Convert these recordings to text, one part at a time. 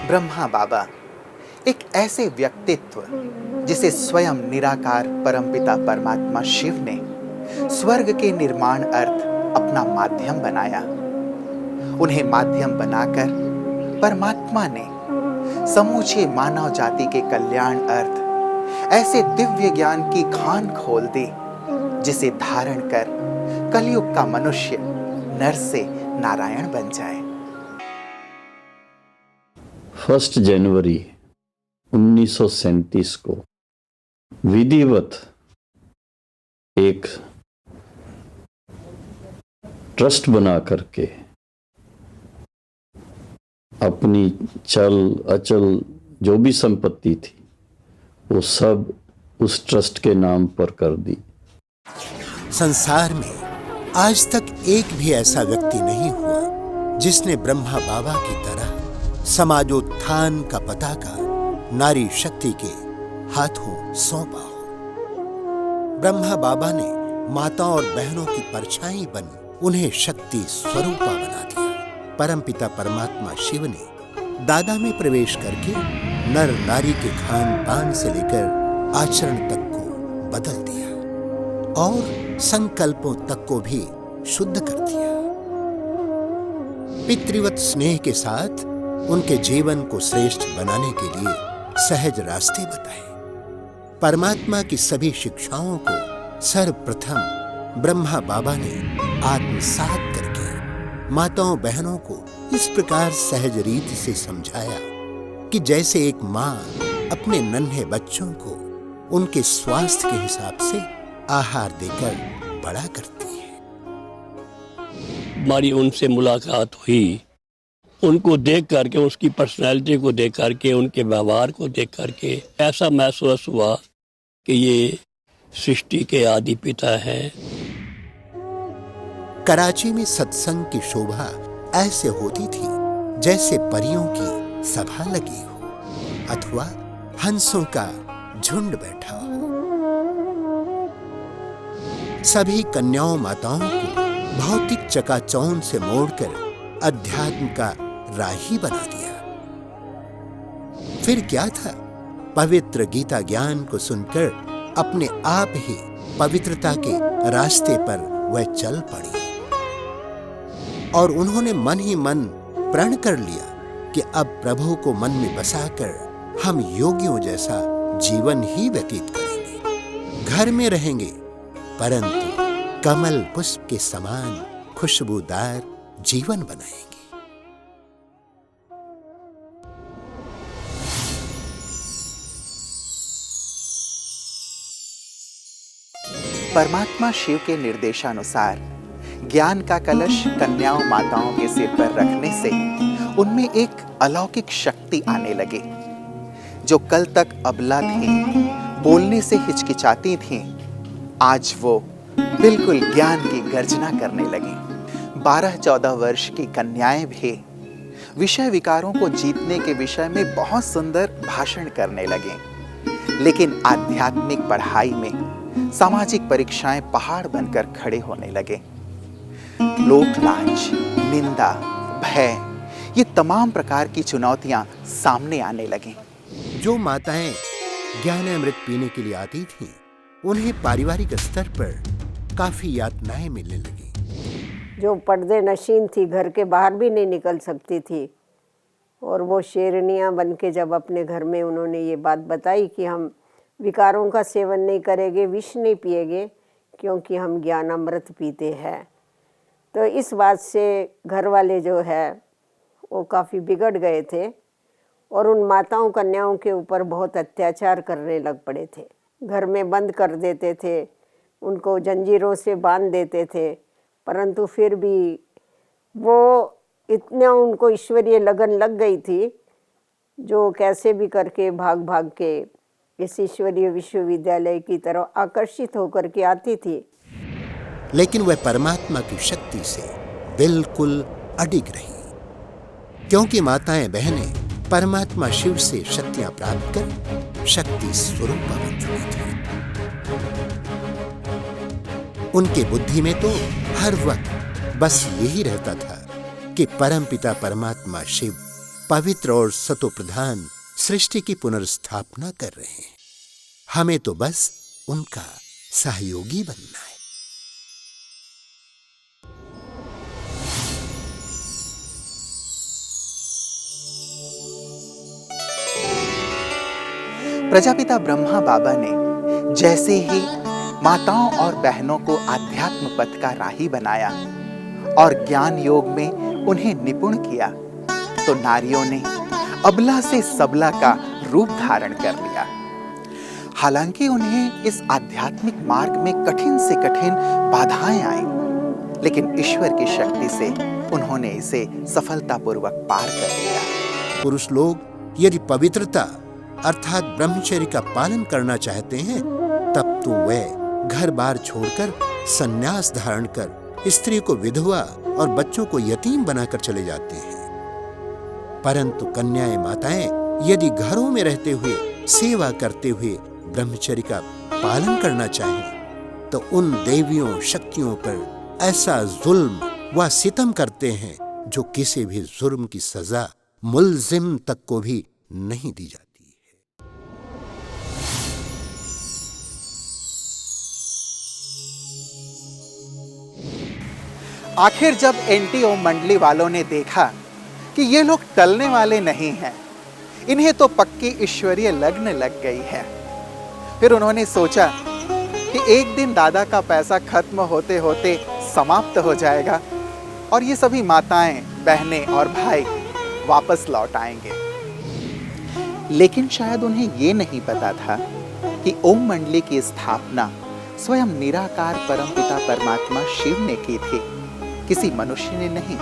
ब्रह्मा बाबा एक ऐसे व्यक्तित्व जिसे स्वयं निराकार परमपिता परमात्मा शिव ने स्वर्ग के निर्माण अर्थ अपना माध्यम बनाया। उन्हें माध्यम बनाकर परमात्मा ने समूचे मानव जाति के कल्याण अर्थ ऐसे दिव्य ज्ञान की खान खोल दी जिसे धारण कर कलयुग का मनुष्य नर से नारायण बन जाए। 1 जनवरी 1937 को विधिवत एक ट्रस्ट बना करके अपनी चल अचल जो भी संपत्ति थी वो सब उस ट्रस्ट के नाम पर कर दी। संसार में आज तक एक भी ऐसा व्यक्ति नहीं हुआ जिसने ब्रह्मा बाबा की तरह समाजोत्थान का पताका नारी शक्ति के हाथों सौंपा हो। ब्रह्मा बाबा ने माताओं और बहनों की परछाई बन उन्हें शक्ति स्वरूपा बना दिया। परमपिता परमात्मा शिव ने दादा में प्रवेश करके नर नारी के खान पान से लेकर आचरण तक को बदल दिया और संकल्पों तक को भी शुद्ध कर दिया। पितृवत स्नेह के साथ उनके जीवन को श्रेष्ठ बनाने के लिए सहज रास्ते बताए। परमात्मा की सभी शिक्षाओं को सर्वप्रथम ब्रह्मा बाबा ने आत्मसात करके माताओं बहनों को इस प्रकार सहज रीति से समझाया कि जैसे एक माँ अपने नन्हे बच्चों को उनके स्वास्थ्य के हिसाब से आहार देकर बड़ा करती है। हमारी उनसे मुलाकात हुई, उनको देख करके, उसकी पर्सनैलिटी को देख करके, उनके व्यवहार को देख करके ऐसा महसूस हुआ कि ये सृष्टि के आदि पिता हैं। कराची में सत्संग की शोभा ऐसे होती थी जैसे परियों की सभा लगी हो अथवा हंसों का झुंड बैठा हो। सभी कन्याओं माताओं को भौतिक चकाचौंध से मोड़कर अध्यात्म का राही बना दिया। फिर क्या था, पवित्र गीता ज्ञान को सुनकर अपने आप ही पवित्रता के रास्ते पर वह चल पड़ी और उन्होंने मन ही मन प्रण कर लिया कि अब प्रभु को मन में बसाकर हम योगियों जैसा जीवन ही व्यतीत करेंगे। घर में रहेंगे परंतु कमल पुष्प के समान खुशबूदार जीवन बनाएंगे। परमात्मा शिव के निर्देशानुसार ज्ञान का कलश कन्याओं माताओं के सिर पर रखने से उनमें एक अलौकिक शक्ति आने लगी। जो कल तक अबला थी, बोलने से हिचकिचाती थीं, आज वो बिल्कुल ज्ञान की गर्जना करने लगी। 12-14 वर्ष की कन्याएं भी विषय विकारों को जीतने के विषय में बहुत सुंदर भाषण करने लगे, लेकिन आध्यात्मिक पढ़ाई में सामाजिक परीक्षाएं पहाड़ बनकर खड़े होने लगे। लोक लांछ, निंदा, भय, ये तमाम प्रकार की चुनौतियां सामने आने लगीं। जो माताएं ज्ञानामृत पीने के लिए आती थीं, उन्हें पारिवारिक स्तर पर काफी यातनाएं मिलने लगी। जो पर्दे नशीन थी, घर के बाहर भी नहीं निकल सकती थी, और वो शेरनियां बन के जब अपने घर में उन्होंने ये बात बताई कि हम विकारों का सेवन नहीं करेंगे, विष नहीं पिएंगे, क्योंकि हम ज्ञान अमृत पीते हैं। तो इस बात से घर वाले जो है वो काफ़ी बिगड़ गए थे और उन माताओं कन्याओं के ऊपर बहुत अत्याचार करने लग पड़े थे। घर में बंद कर देते थे, उनको जंजीरों से बांध देते थे, परंतु फिर भी वो इतना उनको ईश्वरीय लगन लग गई थी जो कैसे भी करके भाग भाग के इस ईश्वरीय विश्वविद्यालय की तरफ आकर्षित होकर के आती थी। लेकिन वह परमात्मा की शक्ति से बिल्कुल अडिग रही, क्योंकि माताएं बहनें परमात्मा शिव से शक्तियां प्राप्त कर शक्ति स्वरूपा बन चुकी थी। उनके बुद्धि में तो हर वक्त बस यही रहता था कि परमपिता परमात्मा शिव पवित्र और सतोप्रधान सृष्टि की पुनर्स्थापना कर रहे हैं। हमें तो बस उनका सहयोगी बनना है। प्रजापिता ब्रह्मा बाबा ने जैसे ही माताओं और बहनों को आध्यात्म पथ का राही बनाया और ज्ञान योग में उन्हें निपुण किया, तो नारियों ने अबला से सबला का रूप धारण कर लिया। हालांकि उन्हें इस आध्यात्मिक मार्ग में कठिन से कठिन बाधाएं आई, लेकिन ईश्वर की शक्ति से उन्होंने इसे सफलतापूर्वक पार कर लिया। पुरुष लोग यदि पवित्रता अर्थात ब्रह्मचर्य का पालन करना चाहते हैं, तब तो वे घर बार छोड़कर संन्यास धारण कर स्त्री को विधवा और बच्चों को यतीम बनाकर चले जाते हैं। परंतु कन्याएं माताएं यदि घरों में रहते हुए सेवा करते हुए ब्रह्मचर्य का पालन करना चाहें, तो उन देवियों शक्तियों पर ऐसा जुल्म व सितम करते हैं जो किसी भी जुर्म की सजा मुल्जिम तक को भी नहीं दी जाती। आखिर जब एनटीओ मंडली वालों ने देखा कि ये लोग टलने वाले नहीं हैं, इन्हें तो पक्की ईश्वरीय लगन लग गई है, फिर उन्होंने सोचा कि एक दिन दादा का पैसा खत्म होते होते समाप्त हो जाएगा और ये सभी माताएं, बहनें और भाई वापस लौट आएंगे। लेकिन शायद उन्हें ये नहीं पता था कि ओम मंडली की स्थापना स्वयं निराकार परमपिता परमात्मा शिव ने की थी, किसी मनुष्य ने नहीं।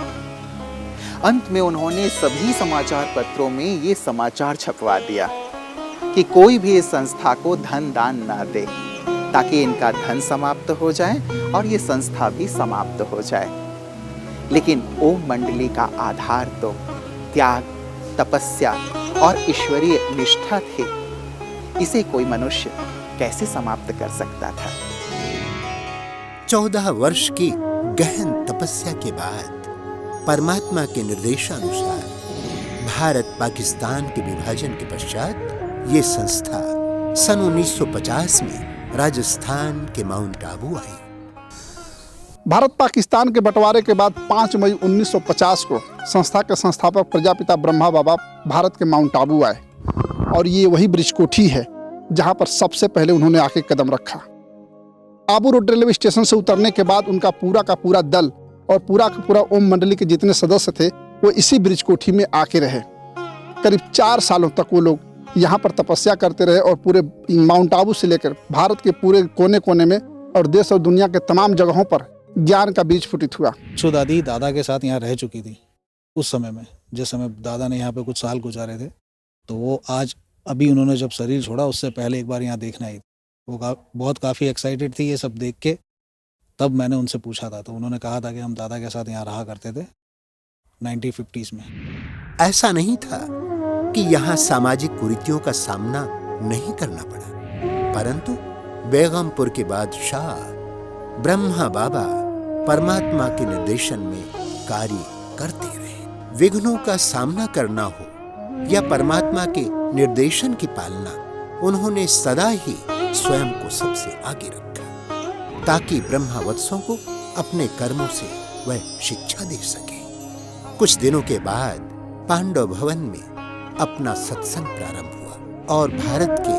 अंत में उन्होंने सभी समाचार पत्रों में ये समाचार छपवा दिया कि कोई भी इस संस्था को धन दान ना दे, ताकि इनका धन समाप्त हो जाए और ये संस्था भी समाप्त हो जाए। लेकिन ओम मंडली का आधार तो त्याग, तपस्या और ईश्वरीय निष्ठा थी। इसे कोई मनुष्य कैसे समाप्त कर सकता था? 14 वर्ष की गहन तपस्या के बाद परमात्मा के निर्देशानुसार भारत पाकिस्तान के विभाजन के पश्चात ये संस्था सन 1950 में राजस्थान के माउंट आबू आई। भारत पाकिस्तान के बंटवारे के बाद 5 मई 1950 को संस्था के संस्थापक प्रजापिता ब्रह्मा बाबा भारत के माउंट आबू आए और ये वही ब्रिज कोठी है जहां पर सबसे पहले उन्होंने आके कदम रखा। आबू रोड रेलवे स्टेशन से उतरने के बाद उनका पूरा का पूरा दल और पूरा का पूरा ओम मंडली के जितने सदस्य थे वो इसी ब्रिज कोठी में आके रहे। करीब 4 सालों तक वो लोग यहाँ पर तपस्या करते रहे और पूरे माउंट आबू से लेकर भारत के पूरे कोने कोने में और देश और दुनिया के तमाम जगहों पर ज्ञान का बीज फुटित हुआ। दादी दादा के साथ यहाँ रह चुकी थी उस समय में, जिस समय दादा ने यहाँ पे कुछ साल गुजारे थे, तो वो आज अभी उन्होंने जब शरीर छोड़ा उससे पहले एक बार यहाँ देखना ही, वो बहुत काफ़ी एक्साइटेड थी ये सब देख के। तब मैंने उनसे पूछा था तो उन्होंने कहा था कि हम दादा के साथ यहाँ रहा करते थे 1950s में। ऐसा नहीं था कि यहाँ सामाजिक कुरीतियों का सामना नहीं करना पड़ा, परंतु बेगमपुर के बादशाह ब्रह्मा बाबा परमात्मा के निर्देशन में कार्य करते रहे। विघ्नों का सामना करना हो या परमात्मा के निर्देशन की पालना, उन्होंने सदा ही स्वयं को सबसे आगे रखा, ताकि ब्रह्मावत्सों को अपने कर्मों से वह शिक्षा दे सके। कुछ दिनों के बाद पांडव भवन में अपना सत्संग प्रारंभ हुआ और भारत के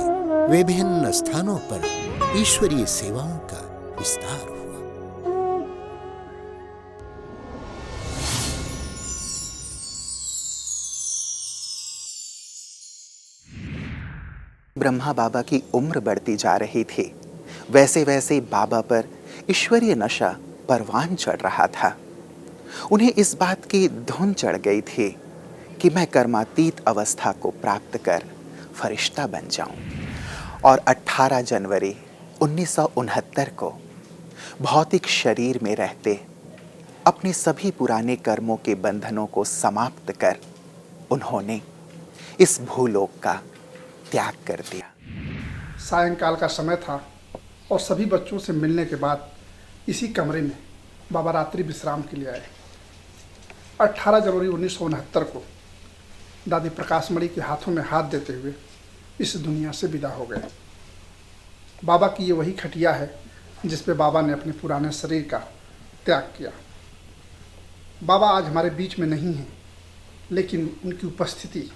विभिन्न स्थानों पर ईश्वरीय सेवाओं का विस्तार हुआ। ब्रह्मा बाबा की उम्र बढ़ती जा रही थी, वैसे वैसे बाबा पर ईश्वरीय नशा परवान चढ़ रहा था। उन्हें इस बात की धुन चढ़ गई थी कि मैं कर्मातीत अवस्था को प्राप्त कर फरिश्ता बन जाऊं और 18 जनवरी 1969 को भौतिक शरीर में रहते अपने सभी पुराने कर्मों के बंधनों को समाप्त कर उन्होंने इस भूलोक का त्याग कर दिया। सायंकाल का समय था और सभी बच्चों से मिलने के बाद इसी कमरे में बाबा रात्रि विश्राम के लिए आए। 18 जनवरी 1969 को दादी प्रकाशमणि के हाथों में हाथ देते हुए इस दुनिया से विदा हो गए। बाबा की ये वही खटिया है जिस पे बाबा ने अपने पुराने शरीर का त्याग किया। बाबा आज हमारे बीच में नहीं हैं, लेकिन उनकी उपस्थिति